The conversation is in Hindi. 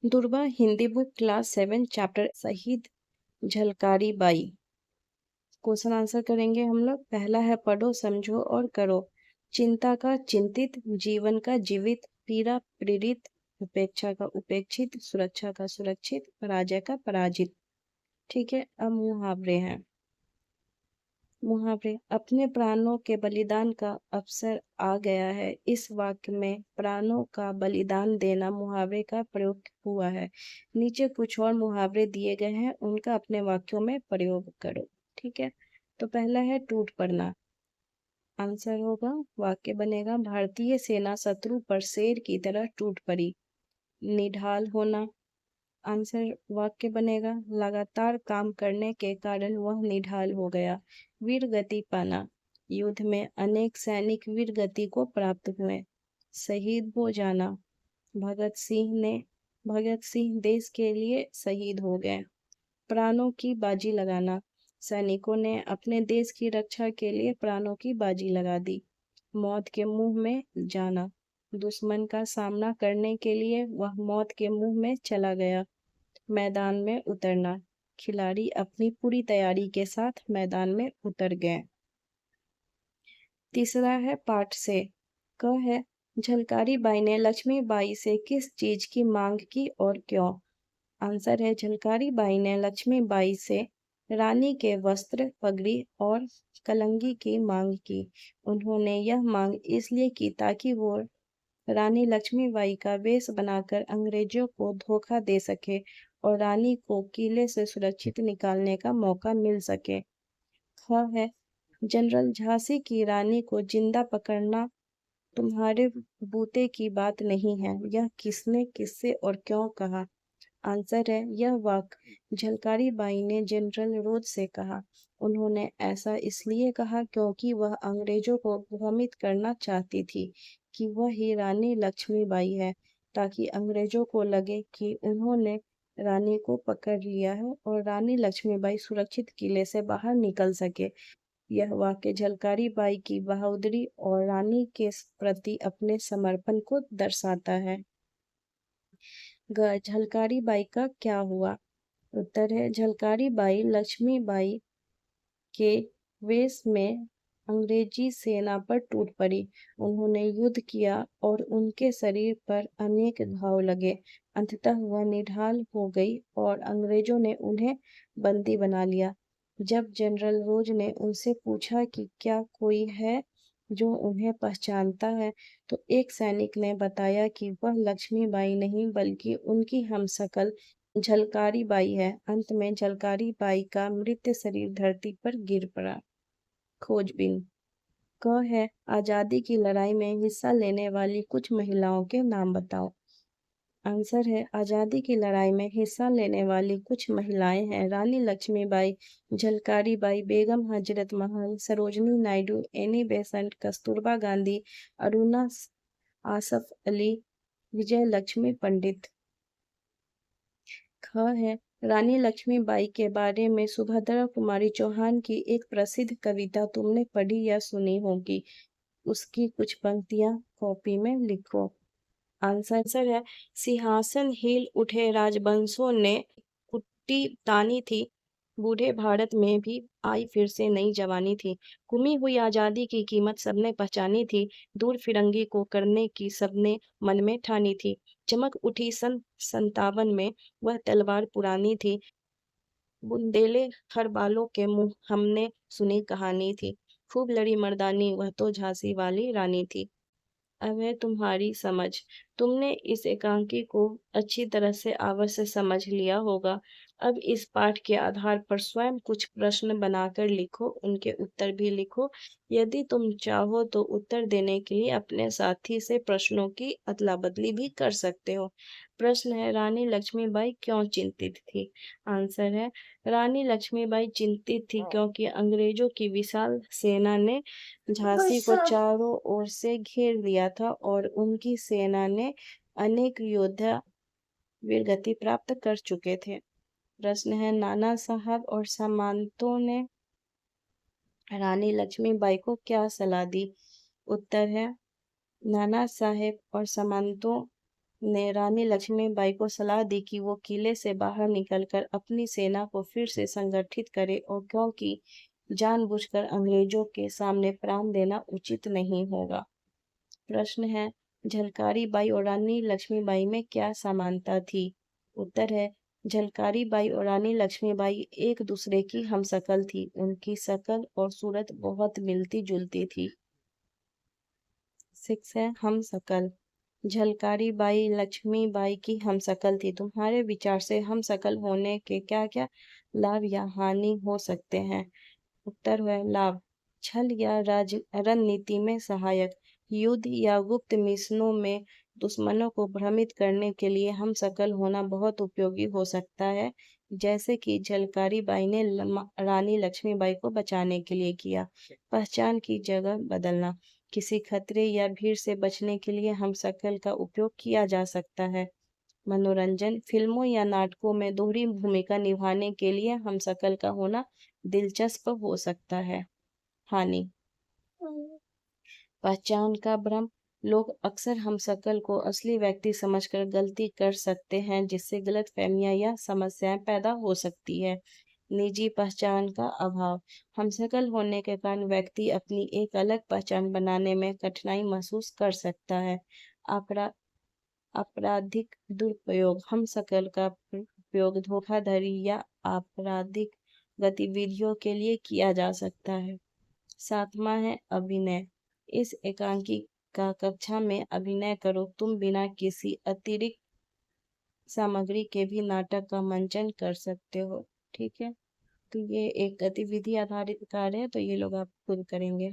दुर्वा हिंदी बुक क्लास 7 चैप्टर शहीद झलकारी बाई। क्वेश्चन आंसर करेंगे हम लोग। पहला है पढ़ो समझो और करो। चिंता का चिंतित, जीवन का जीवित, पीड़ा पीड़ित, उपेक्षा का उपेक्षित, सुरक्षा का सुरक्षित, पराजय का पराजित। ठीक है, अब मुहावरे हैं। मुहावरे। अपने प्राणों के बलिदान का अवसर आ गया है। इस वाक्य में प्राणों का बलिदान देना मुहावरे का प्रयोग हुआ है। नीचे कुछ और मुहावरे दिए गए हैं, उनका अपने वाक्यों में प्रयोग करो। ठीक है, तो पहला है टूट पड़ना। आंसर होगा, वाक्य बनेगा, भारतीय सेना शत्रु पर शेर की तरह टूट पड़ी। निढाल होना। आंसर वाक्य बनेगा, लगातार काम करने के कारण वह निढाल हो गया। वीर गति पाना। युद्ध में अनेक सैनिक वीर गति को प्राप्त हुए। शहीद हो जाना। भगत सिंह देश के लिए शहीद हो गए। प्राणों की बाजी लगाना। सैनिकों ने अपने देश की रक्षा के लिए प्राणों की बाजी लगा दी। मौत के मुंह में जाना। दुश्मन का सामना करने के लिए वह मौत के मुंह में चला गया। मैदान में उतरना। खिलाड़ी अपनी पूरी तैयारी के साथ मैदान में उतर गए। तीसरा है पाठ से। क है, झलकारी बाई ने लक्ष्मी बाई से किस चीज की मांग की और क्यों। आंसर है, झलकारी बाई ने लक्ष्मी बाई से रानी के वस्त्र, पगड़ी और कलंगी की मांग की। उन्होंने यह मांग इसलिए की ताकि वो रानी लक्ष्मीबाई का वेश बनाकर अंग्रेजों को धोखा दे सके और रानी को किले से सुरक्षित निकालने का मौका मिल सके। ख है, जनरल झांसी की रानी को जिंदा पकड़ना तुम्हारे बूते की बात नहीं है। यह किसने, किससे और क्यों कहा। आंसर है, यह वाक्य झलकारी बाई ने जनरल रोज से कहा। उन्होंने ऐसा इसलिए कहा क्योंकि वह अंग्रेजों को भ्रमित करना चाहती थी कि वह ही रानी लक्ष्मीबाई है, ताकि अंग्रेजों को लगे कि उन्होंने रानी को पकड़ लिया है और रानी लक्ष्मीबाई सुरक्षित किले से बाहर निकल सके। यह वाक्य झलकारी बाई की बहादुरी और रानी के प्रति अपने समर्पण को दर्शाता है। झलकारी बाई का क्या हुआ। उत्तर है, झलकारी बाई लक्ष्मीबाई के वेश में अंग्रेजी सेना पर टूट पड़ी। उन्होंने युद्ध किया और उनके शरीर पर अनेक घाव लगे। अंततः वह निढाल हो गई और अंग्रेजों ने उन्हें बंदी बना लिया। जब जनरल रोज ने उनसे पूछा कि क्या कोई है जो उन्हें पहचानता है, तो एक सैनिक ने बताया कि वह लक्ष्मीबाई नहीं बल्कि उनकी हमशक्ल झलकारी बाई है। अंत में झलकारी बाई का मृत शरीर धरती पर गिर पड़ा। खोजबीन। क है, आजादी की लड़ाई में हिस्सा लेने वाली कुछ महिलाओं के नाम बताओ। आंसर है, आजादी की लड़ाई में हिस्सा लेने वाली कुछ महिलाएं हैं रानी लक्ष्मीबाई, झलकारी बाई, बेगम हजरत महल, सरोजनी नायडू, एनी बेसेंट, कस्तूरबा गांधी, अरुणा आसफ अली, विजय लक्ष्मी पंडित। ख है, रानी लक्ष्मीबाई के बारे में सुभद्रा कुमारी चौहान की एक प्रसिद्ध कविता तुमने पढ़ी या सुनी होगी। उसकी कुछ पंक्तियां कॉपी में लिखो। आंसर है, सिंहासन हिल उठे राजवंशों ने कुट्टी तानी थी, बूढ़े भारत में भी आई फिर से नई जवानी थी। गुमी हुई आजादी की कीमत सबने पहचानी थी, दूर फिरंगी को करने की सबने मन में ठानी थी। चमक उठी सन 57 में, वह तलवार पुरानी थी, बुंदेले हर बालों के मुंह हमने सुनी कहानी थी। खूब लड़ी मर्दानी, वह तो झांसी वाली रानी थी। अब है तुम्हारी समझ। तुमने इस एकांकी को अच्छी तरह से अवश्य समझ लिया होगा। अब इस पाठ के आधार पर स्वयं कुछ प्रश्न बनाकर लिखो, उनके उत्तर भी लिखो। यदि तुम चाहो तो उत्तर देने के लिए अपने साथी से प्रश्नों की अदला बदली भी कर सकते हो। प्रश्न है, रानी लक्ष्मीबाई क्यों चिंतित थी। आंसर है, रानी लक्ष्मीबाई चिंतित थी क्योंकि अंग्रेजों की विशाल सेना ने झांसी को चारों ओर से घेर लिया था और उनकी सेना ने अनेक योद्धा वीरगति प्राप्त कर चुके थे। प्रश्न है, नाना साहब और सामंतों ने रानी लक्ष्मीबाई को क्या सलाह दी। उत्तर है, नाना साहेब और सामंतों ने रानी लक्ष्मीबाई को सलाह दी कि वो किले से बाहर निकलकर अपनी सेना को फिर से संगठित करे, और क्योंकि जानबूझकर अंग्रेजों के सामने प्राण देना उचित नहीं होगा। प्रश्न है, झलकारी बाई और रानी लक्ष्मीबाई में क्या समानता थी? उत्तर है, झलकारी बाई और रानी लक्ष्मीबाई एक दूसरे की हमशक्ल थी। उनकी शक्ल और सूरत बहुत मिलती जुलती थी। 6 है हमशक्ल। झलकारी बाई लक्ष्मीबाई की हमशक्ल थी। तुम्हारे विचार से हमशक्ल होने के क्या क्या लाभ या हानि हो सकते हैं? उत्तर है लाभ, छल या रणनीति में सहायक, युद्ध या गुप्त मिशनों में दुश्मनों को भ्रमित करने के लिए हमशक्ल होना बहुत उपयोगी हो सकता है, जैसे कि झलकारी बाई ने रानी लक्ष्मीबाई को बचाने के लिए किया। पहचान की जगह बदलना, किसी खतरे या भीड़ से बचने के लिए हमशक्ल का उपयोग किया जा सकता है। मनोरंजन, फिल्मों या नाटकों में दोहरी भूमिका निभाने के लिए हमशक्ल का होना दिलचस्प हो सकता है। हानि, पहचान का भ्रम, लोग अक्सर हमशक्ल को असली व्यक्ति समझकर गलती कर सकते हैं, जिससे गलतफहमियां या समस्याएं पैदा हो सकती है। निजी पहचान का अभाव, हमशक्ल होने के कारण व्यक्ति अपनी एक अलग पहचान बनाने में कठिनाई महसूस कर सकता है। आंकड़ा आपराधिक दुरुपयोग, हमशक्ल का उपयोग धोखाधड़ी या आपराधिक गतिविधियों के लिए किया जा सकता है। 7वां है अभिनय, इस एकांकी का कक्षा में अभिनय करो। तुम बिना किसी अतिरिक्त सामग्री के भी नाटक का मंचन कर सकते हो। ठीक है, तो ये एक गतिविधि आधारित कार्य है, तो ये लोग आप खुद करेंगे।